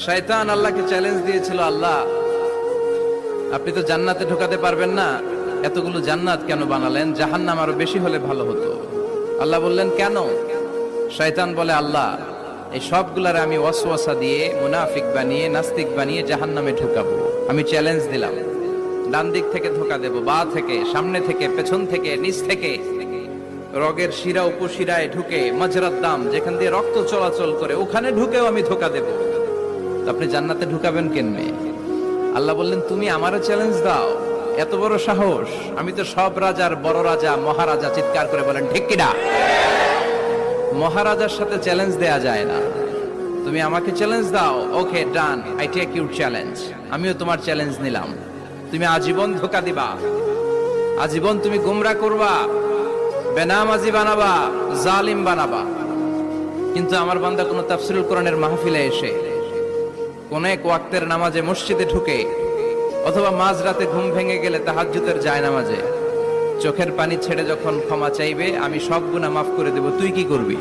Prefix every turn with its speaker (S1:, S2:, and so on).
S1: শয়তান আল্লাহকে চ্যালেঞ্জ দিয়েছিল, আল্লাহ আপনি তো জান্নাতে ঢোকাতে পারবেন না, এতগুলো জান্নাত কেন বানালেন? জাহান্নাম আরো বেশি হলে ভালো হতো। আল্লাহ বললেন কেন? শয়তান বলে, আল্লাহ এই সবগুলারে আমি ওয়াসওয়াসা দিয়ে মুনাফিক বানিয়ে নাস্তিক বানিয়ে জাহান্নামে ঢুকাবো। আমি চ্যালেঞ্জ দিলাম, ডান দিক থেকে ধোকা দেব, বা থেকে, সামনে থেকে, পেছন থেকে, নিচ থেকে, রগের শিরা উপশিরায় ঢুকে, মাজরাত দাম যেখান দিয়ে রক্ত চলাচল করে ওখানে ঢুকেও আমি ধোকা দেব। আপনি জান্নাতে ঢুকাবেন কেমনে? আল্লাহ বললেন, তুমি আমারও চ্যালেঞ্জ দাও, এত বড় সাহস? আমি তো সব রাজার বড় রাজা, মহারাজা। চিৎকার করে বলেন ঠিক কিনা? মহারাজার সাথে চ্যালেঞ্জ দেয়া যায় না। তুমি আমাকে চ্যালেঞ্জ দাও, ওকে ডান, আই টেক ইউর চ্যালেঞ্জ। আমিও তোমার চ্যালেঞ্জ নিলাম। তুমি আজীবন ধোকা দিবা, আজীবন তুমি গুমরা করবা, বেনামাজি বানাবা, জালিম বানাবা। কিন্তু আমার বান্দা কোন তাফসীরুল কোরআনের মাহফিলে এসে, কোন এক ওয়াক্তের নামাজে মসজিদে ঢুকে, অথবা মাঝরাতে ঘুম ভেঙে গেলে তাহাজ্জুদের জায়নামাজে চোখের পানি ছেড়ে যখন ক্ষমা চাইবে, আমি সব গুনাহ মাফ করে দেব, তুই কি করবি?